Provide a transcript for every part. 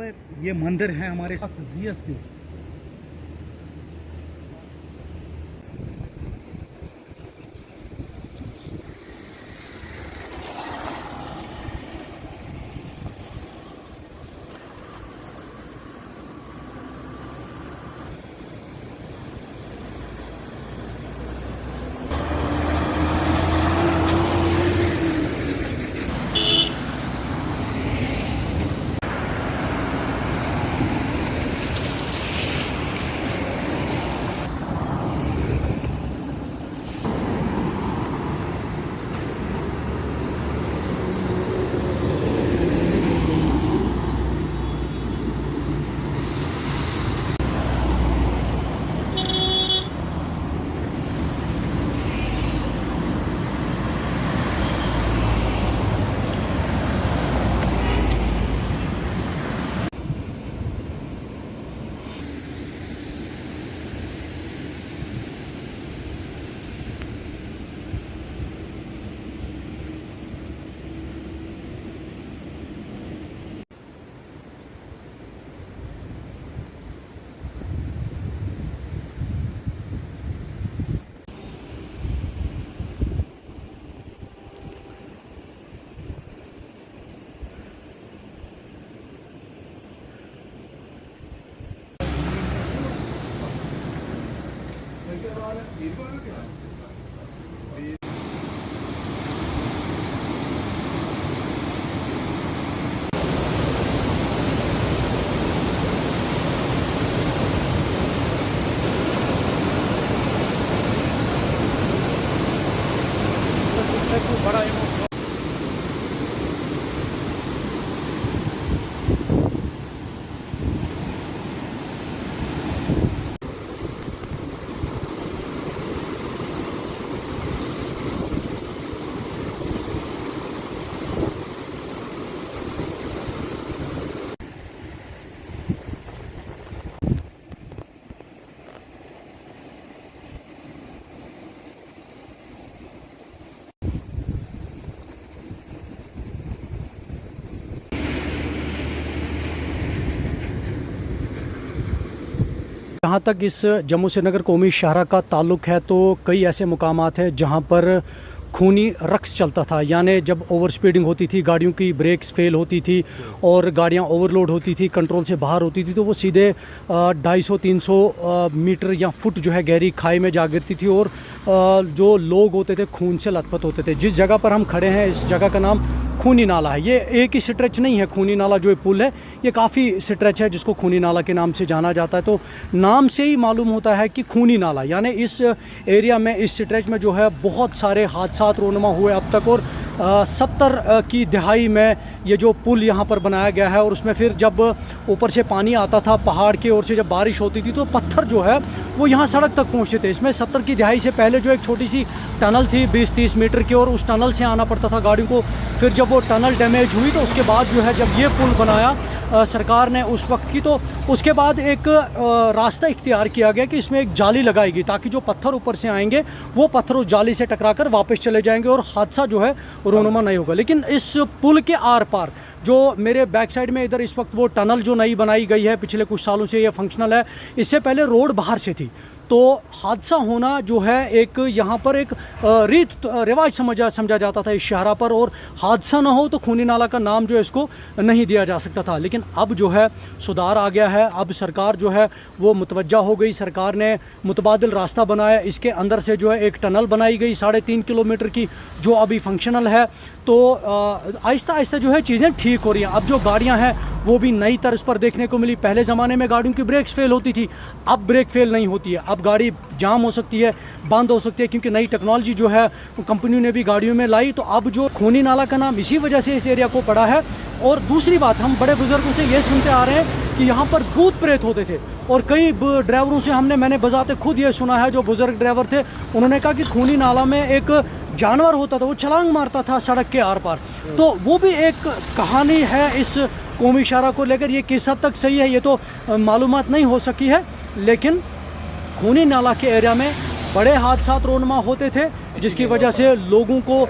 पर ये मंदिर है हमारे साथ जीएसटी। बड़ा जहाँ तक इस जम्मू श्रीनगर कौमी शाहरा का ताल्लुक़ है तो कई ऐसे मुकामात हैं जहाँ पर खूनी रक्स चलता था। यानी जब ओवर स्पीडिंग होती थी, गाड़ियों की ब्रेक्स फेल होती थी और गाड़ियाँ ओवरलोड होती थी, कंट्रोल से बाहर होती थी, तो वो सीधे 250-300 मीटर या फुट जो है गहरी खाई में जा गिरती थी और जो लोग होते थे खून से लथपथ होते थे। जिस जगह पर हम खड़े हैं इस जगह का नाम खूनी नाला है। ये एक ही स्ट्रेच नहीं है खूनी नाला, जो पुल है ये काफ़ी स्ट्रेच है जिसको खूनी नाला के नाम से जाना जाता है। तो नाम से ही मालूम होता है कि खूनी नाला, यानी इस एरिया में, इस स्ट्रेच में जो है बहुत सारे हादसात रोनुमा हुए अब तक। और 70 की दहाई में ये जो पुल यहाँ पर बनाया गया है और उसमें फिर जब ऊपर से पानी आता था पहाड़ की ओर से, जब बारिश होती थी तो पत्थर जो है वो यहाँ सड़क तक पहुँचते थे। इसमें 70 की दहाई से पहले जो एक छोटी सी टनल थी 20-30 मीटर की, और उस टनल से आना पड़ता था गाड़ियों को। फिर जब वो टनल डैमेज हुई तो उसके बाद जो है जब ये पुल बनाया सरकार ने उस वक्त की, तो उसके बाद एक रास्ता इख्तियार किया गया कि इसमें एक जाली लगाएगी ताकि जो पत्थर ऊपर से आएंगे वो पत्थर उस जाली से टकराकर वापस चले जाएंगे और हादसा जो है रोनुमा नहीं होगा। लेकिन इस पुल के आर पार जो मेरे बैक साइड में इधर इस वक्त वो टनल जो नई बनाई गई है, पिछले कुछ सालों से ये फंक्शनल है, इससे पहले रोड बाहर से थी। तो हादसा होना जो है एक यहाँ पर एक रीत रिवाज समझा जाता था इस शाहरा पर, और हादसा ना हो तो खूनी नाला का नाम जो है इसको नहीं दिया जा सकता था। लेकिन अब जो है सुधार आ गया है, अब सरकार जो है वो मुतवज्जा हो गई। सरकार ने मुतबादिल रास्ता बनाया, इसके अंदर से जो है एक टनल बनाई गई 3.5 किलोमीटर की जो अभी फंक्शनल है। तो आहिस्ता आहिस्ता जो है चीज़ें ठीक हो रही हैं। अब जो गाड़ियाँ हैं वो भी नई तर्ज पर देखने को मिली। पहले ज़माने में गाड़ियों की ब्रेक्स फेल होती थी, अब ब्रेक फेल नहीं होती है। अब गाड़ी जाम हो सकती है, बंद हो सकती है, क्योंकि नई टेक्नोलॉजी जो है कंपनियों ने भी गाड़ियों में लाई। तो अब जो खूनी नाला का नाम इसी वजह से इस एरिया को पड़ा है। और दूसरी बात, हम बड़े बुजुर्गों से ये सुनते आ रहे हैं कि यहाँ पर भूत प्रेत होते थे, और कई ड्राइवरों से मैंने बजाते खुद ये सुना है, जो बुजुर्ग ड्राइवर थे उन्होंने कहा कि खूनी नाला में एक जानवर होता था, वो छलांग मारता था सड़क के आर पार। तो वो भी एक कहानी है इस कौमी शाहरा को लेकर। ये किस हद तक सही है ये तो मालूमात नहीं हो सकी है, लेकिन खूनी नाला के एरिया में बड़े हादसात रोनुमा होते थे, जिसकी वजह से लोगों को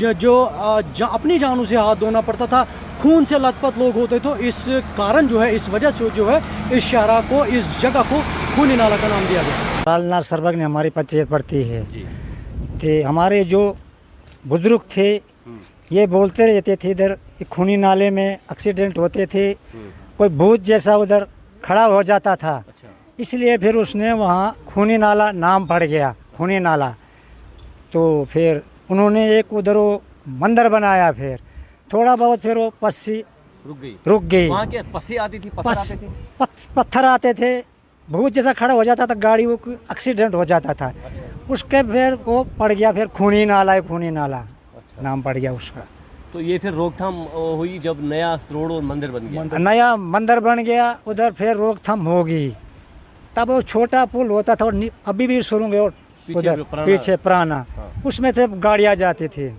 जो अपनी जानों से हाथ धोना पड़ता था। खून से लथपथ लोग होते। तो इस कारण जो है, इस वजह से जो है इस शाहरा को, इस जगह को खूनी नाला का नाम दिया गया। लालनाथ सरबग ने हमारी पंचायत पड़ती है। तो हमारे जो बुजुर्ग थे ये बोलते रहते थे इधर खूनी नाले में एक्सीडेंट होते थे, कोई भूत जैसा उधर खड़ा हो जाता था। इसलिए फिर उसने वहाँ खूनी नाला नाम पड़ गया, खूनी नाला। तो फिर उन्होंने एक उधर वो मंदिर बनाया, फिर थोड़ा बहुत फिर वो पस्सी रुक गई। वहाँ क्या पस्सी आती थी, पत्थर आते थे, भूत जैसा खड़ा हो जाता था, गाड़ी वो एक्सीडेंट हो जाता था। उसके फिर वो पड़ गया, फिर खूनी नाला, खूनी नाला नाम पड़ गया उसका। तो ये फिर रोकथाम हुई जब नया रोड और मंदिर बन गया। नया मंदिर बन गया उधर, फिर रोकथाम होगी। तब वो छोटा पुल होता था और अभी भी शुरू और उधर पीछे पुराना, उसमें से गाड़ियाँ जाती थी।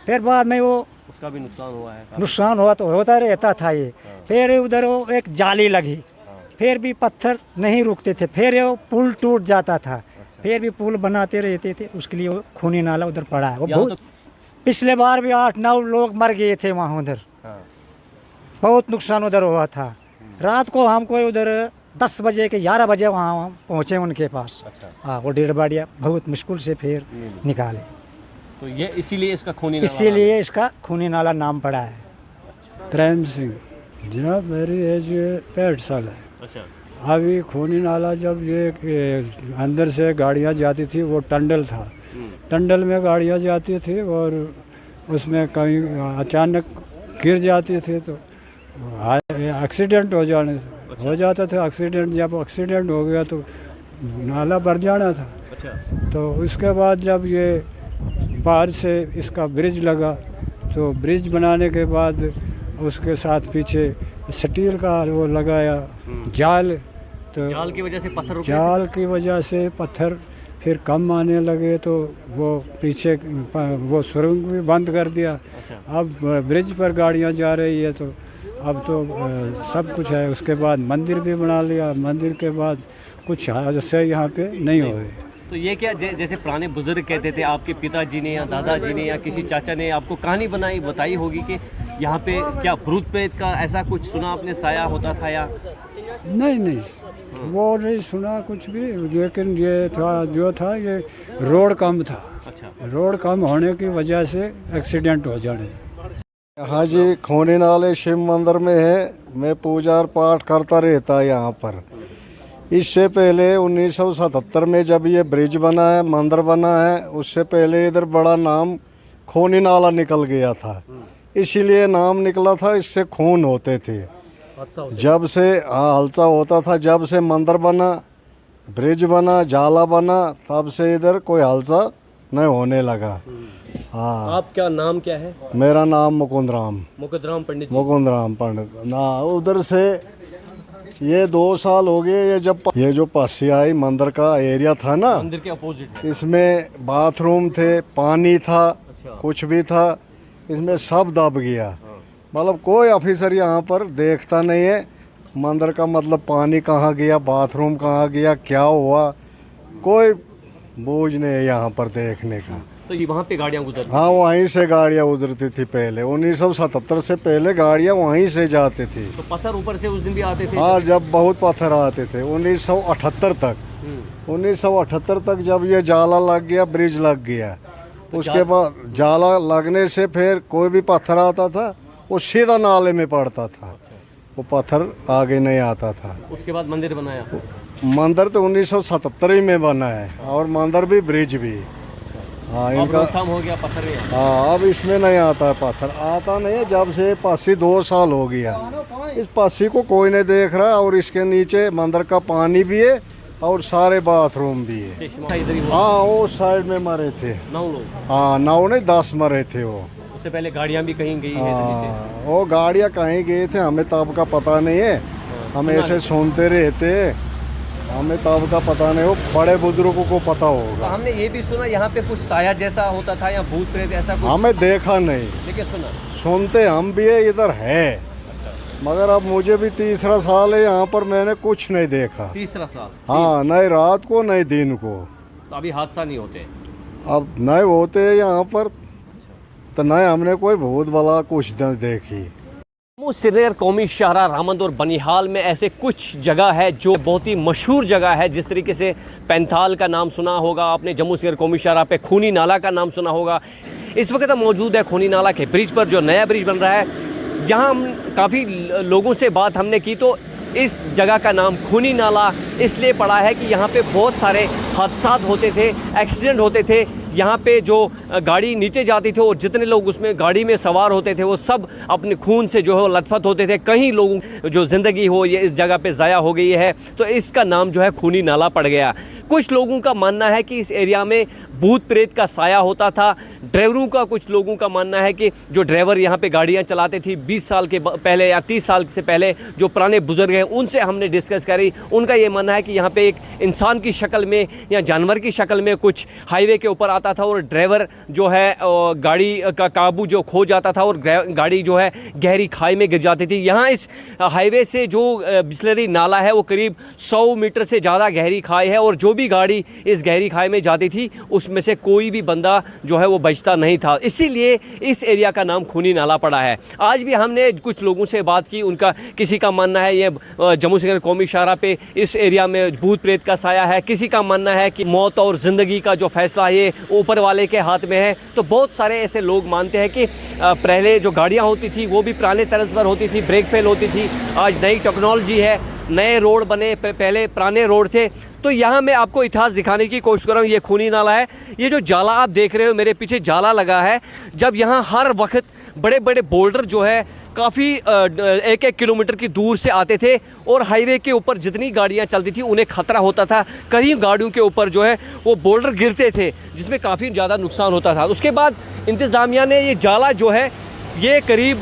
फिर बाद में वो उसका भी नुकसान हुआ है, नुकसान हुआ तो होता रहता था ये। फिर उधर वो एक जाली लगी, फिर भी पत्थर नहीं रुकते थे, फिर वो पुल टूट जाता था, फिर भी पुल बनाते रहते थे। उसके लिए वो खूनी नाला उधर पड़ा है। वो बहुत पिछले बार भी 8-9 लोग मर गए थे वहाँ उधर। बहुत नुकसान उधर हुआ था। रात को हमको उधर 10 बजे के 11 बजे वहाँ हम पहुँचे उनके पास। हाँ, वो डेढ़ बाड़िया बहुत मुश्किल से फिर निकाले। तो ये इसीलिए इसका खूनी नाला, इसीलिए इसका खूनी नाला नाम पड़ा है। प्रेम सिंह जनाब, मेरी एज 65 साल है। अच्छा। अभी खूनी नाला जब ये अंदर से गाड़ियाँ जाती थी, वो टंडल था, टंडल में गाड़ियाँ जाती थी और उसमें कहीं अचानक गिर जाती थी तो एक्सीडेंट हो जाने से हो जाता था। एक्सीडेंट जब एक्सीडेंट हो गया तो नाला भर जाना था। अच्छा। तो उसके बाद जब ये बाहर से इसका ब्रिज लगा, तो ब्रिज बनाने के बाद उसके साथ पीछे स्टील का वो लगाया जाल। तो जाल की वजह से पत्थर रुके थे? जाल की वजह से पत्थर फिर कम आने लगे, तो वो पीछे वो सुरंग भी बंद कर दिया। अच्छा। अब ब्रिज पर गाड़ियाँ जा रही है, तो अब तो सब कुछ है। उसके बाद मंदिर भी बना लिया, मंदिर के बाद कुछ हादसे यहाँ पे नहीं हुए। तो ये क्या जैसे पुराने बुजुर्ग कहते थे, आपके पिताजी ने या दादाजी ने या किसी चाचा ने आपको कहानी बताई होगी कि यहाँ पे क्या भूत प्रेत का ऐसा कुछ सुना आपने, साया होता था या? नहीं, वो नहीं सुना कुछ भी, लेकिन ये था जो था ये रोड कम था। अच्छा। रोड कम होने की वजह से एक्सीडेंट हो जाने। हाँ जी, खूनी नाले शिव मंदिर में है। मैं पूजा और पाठ करता रहता यहाँ पर। इससे पहले 1977 में जब ये ब्रिज बना है, मंदिर बना है, उससे पहले इधर बड़ा नाम खूनी नाला निकल गया था। इसीलिए नाम निकला था, इससे खून होते थे। जब से हादसा होता था, जब से मंदिर बना, ब्रिज बना, जाला बना, तब से इधर कोई हादसा नहीं होने लगा। हाँ। आपका नाम क्या है? मेरा नाम मुकुंद राम पंडित। मुकुंद राम पंडित ना। उधर से ये 2 साल हो गए। ये जब ये जो पस्सी आई मंदिर का एरिया था ना, मंदिर के अपोजिट है। इसमें बाथरूम थे, पानी था। अच्छा। कुछ भी था, इसमें सब दब गया। मतलब कोई ऑफिसर यहाँ पर देखता नहीं है मंदिर का, मतलब पानी कहाँ गया, बाथरूम कहाँ गया, क्या हुआ, कोई बोझ नहीं है यहाँ पर देखने का। तो ये वहाँ पे गाड़ियाँ गुजरती? हाँ, वहीं से गाड़ियाँ गुजरती थी पहले। 1977 से पहले गाड़ियाँ वहीं से जाती थी। तो पत्थर ऊपर से उस दिन भी आते थे? हाँ, जब बहुत पत्थर आते थे 1978 तक। 1978 तक जब ये जाला लग गया, ब्रिज लग गया, तो उसके बाद जाला लगने से फिर कोई भी पत्थर आता था वो सीधा नाले में पड़ता था, वो पत्थर आगे नहीं आता था। उसके बाद मंदिर बनाया? मंदिर तो 1977 में बना है, और मंदिर भी, ब्रिज भी। हाँ, इनका रोकथाम हो गया पत्थर में? हाँ, अब इसमें नहीं आता है पत्थर, आता नहीं है। जब से पस्सी 2 साल हो गया, इस पस्सी को कोई नहीं देख रहा। और इसके नीचे मंदिर का पानी भी है और सारे बाथरूम भी है। हाँ, वो साइड में मरे थे 9 लोग। हाँ, 9 नहीं 10 मरे थे वो। उससे पहले गाड़ियाँ भी कहीं गई है नीचे? वो गाड़ियाँ कहीं गए थे हमें तब का पता नहीं है। हम ऐसे सुनते रहते, हमें तब का पता नहीं, वो बड़े बुजुर्गों को पता होगा। हमने ये भी सुना यहाँ पे कुछ साया जैसा होता था या भूत प्रेत ऐसा कुछ? हमें देखा नहीं, लेकिन सुना, सुनते हम भी है, इधर है। मगर अब मुझे भी 3रा साल है यहाँ पर, मैंने कुछ नहीं देखा। 3रा साल? हाँ, नहीं रात को नहीं दिन को। तो अभी हादसा नहीं होते? अब नहीं होते यहाँ पर, तो नहीं हमने कोई भूत भला कुछ नहीं देखी। जम्मू श्रीनगर कौमी शाहरा रामंद और बनिहाल में ऐसे कुछ जगह है जो बहुत ही मशहूर जगह है। जिस तरीके से पैंथाल का नाम सुना होगा आपने, जम्मू श्रीनगर कौमी शाहरा पे खूनी नाला का नाम सुना होगा। इस वक्त हम मौजूद है खूनी नाला के ब्रिज पर, जो नया ब्रिज बन रहा है। जहां हम काफ़ी लोगों से बात हमने की तो इस जगह का नाम खूनी नाला इसलिए पड़ा है कि यहाँ पे बहुत सारे हादसात होते थे, एक्सीडेंट होते थे। यहाँ पे जो गाड़ी नीचे जाती थी और जितने लोग उसमें गाड़ी में सवार होते थे वो सब अपने खून से जो है लथपथ होते थे। कहीं लोगों जो ज़िंदगी हो ये इस जगह पे ज़ाया हो गई है, तो इसका नाम जो है खूनी नाला पड़ गया। कुछ लोगों का मानना है कि इस एरिया में भूत प्रेत का साया होता था। ड्राइवरों का, कुछ लोगों का मानना है कि जो ड्राइवर यहाँ पे गाड़ियाँ चलाते थे 20 साल के पहले या 30 साल से पहले, जो पुराने बुजुर्ग हैं उनसे हमने डिस्कस करी। उनका ये मानना है कि यहाँ पे एक इंसान की शक्ल में या जानवर की शक्ल में कुछ हाईवे के ऊपर आता था और ड्राइवर जो है गाड़ी का काबू जो खो जाता था और गाड़ी जो है गहरी खाई में गिर जाती थी। यहाँ इस हाईवे से जो बिस्लरी नाला है वो करीब 100 मीटर से ज़्यादा गहरी खाई है और जो भी गाड़ी इस गहरी खाई में जाती थी उसमें से कोई भी बंदा जो है वो बचता नहीं था। इसीलिए इस एरिया का नाम खूनी नाला पड़ा है। आज भी हमने कुछ लोगों से बात की, उनका किसी का मानना है ये जम्मू श्रीनगर कौमी शाहरा पे इस एरिया में भूत प्रेत का साया है, किसी का मानना है कि मौत और ज़िंदगी का जो फैसला है ये ऊपर वाले के हाथ में है। तो बहुत सारे ऐसे लोग मानते हैं कि पहले जो गाड़ियाँ होती थी वो भी पुराने तर्ज पर होती थी, ब्रेक फेल होती थी। आज नई टेक्नोलॉजी है, नए रोड बने, पहले पुराने रोड थे। तो यहाँ मैं आपको इतिहास दिखाने की कोशिश कर रहा हूँ। ये खूनी नाला है। ये जो जाला आप देख रहे हो मेरे पीछे जाला लगा है, जब यहाँ हर वक्त बड़े बड़े बोल्डर जो है काफ़ी 1-1 किलोमीटर की दूर से आते थे और हाईवे के ऊपर जितनी गाड़ियाँ चलती थी उन्हें ख़तरा होता था। कई गाड़ियों के ऊपर जो है वो बोल्डर गिरते थे जिसमें काफ़ी ज़्यादा नुकसान होता था। उसके बाद इंतज़ामिया ने ये जाला जो है ये करीब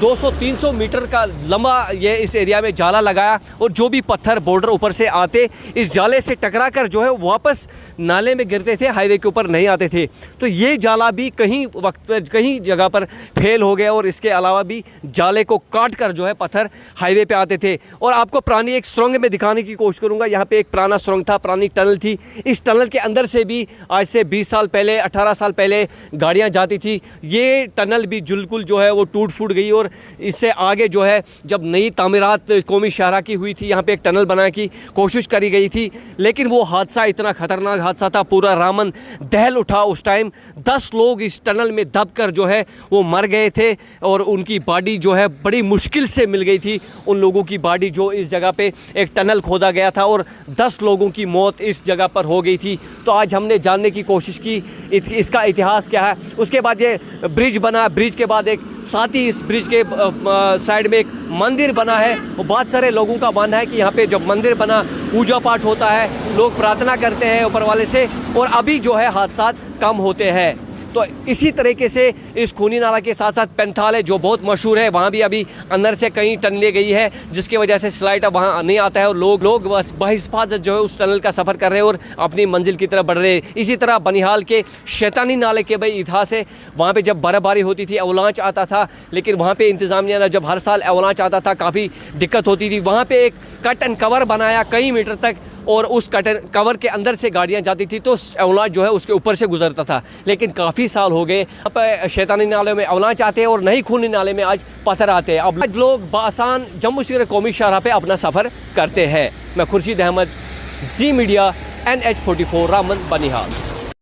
200-300 मीटर का लंबा ये इस एरिया में जाला लगाया और जो भी पत्थर बोल्डर ऊपर से आते इस जाले से टकरा कर जो है वापस नाले में गिरते थे, हाईवे के ऊपर नहीं आते थे। तो ये जाला भी कहीं वक्त पर कहीं जगह पर फेल हो गया और इसके अलावा भी जाले को काट कर जो है पत्थर हाईवे पे आते थे। और आपको पुरानी एक सुरंग में दिखाने की कोशिश करूँगा। यहाँ पे एक पुराना सुरंग था, पुरानी टनल थी। इस टनल के अंदर से भी आज से 20 साल पहले, 18 साल पहले गाड़ियाँ जाती थी। ये टनल भी बिल्कुल जो है वो टूट फूट गई और इससे आगे जो है जब नई तामीरात कौमी शाहरा की हुई थी यहाँ पे एक टनल बनाने की कोशिश करी गई थी, लेकिन वो हादसा इतना ख़तरनाक हादसा था, पूरा रामन दहल उठा। उस टाइम 10 लोग इस टनल में दब कर जो है वो मर गए थे और उनकी बॉडी जो है बड़ी मुश्किल से मिल गई थी। उन लोगों की बॉडी जो इस जगह पे एक टनल खोदा गया था और 10 लोगों की मौत इस जगह पर हो गई थी। तो आज हमने जानने की कोशिश की इसका इतिहास क्या है। उसके बाद ये ब्रिज बना, ब्रिज के बाद एक साथ ही इस ब्रिज के साइड में एक मंदिर बना है और बहुत सारे लोगों का मानना है कि यहाँ पे जब मंदिर बना पूजा पाठ होता है, लोग प्रार्थना करते हैं ऊपर वाले से और अभी जो है हादसा कम होते हैं। तो इसी तरीके से इस खूनी नाला के साथ साथ पैंथाल है जो बहुत मशहूर है। वहाँ भी अभी अंदर से कहीं टनलें गई है जिसकी वजह से स्लाइड अब वहाँ नहीं आता है और लोग बस बहिस्फाजत जो है उस टनल का सफ़र कर रहे हैं और अपनी मंजिल की तरफ बढ़ रहे हैं। इसी तरह बनिहाल के शैतानी नाले के भाई इतिहास है। वहाँ पे जब बर्फ़बारी होती थी, अवलांच आता था, लेकिन वहाँ पे इंतज़ामिया ने जब हर साल अवलांच आता था काफ़ी दिक्कत होती थी। वहाँ पे एक कट एंड कवर बनाया कई मीटर तक और उस कट एंड कवर के अंदर से गाड़ियाँ जाती थी तो अवलांच जो है उसके ऊपर से गुजरता था। लेकिन काफ़ी साल हो गए अब शैतानी नाले में अवलांच आते हैं और नहीं खूनी नाले में आज पत्थर आते हैं। अब लोग बासान जम्मू श्रीनगर कौमी शाहरा पे अपना सफ़र करते हैं। मैं खुर्शीद अहमद, जी मीडिया, NH44 रामन, बनिहाल।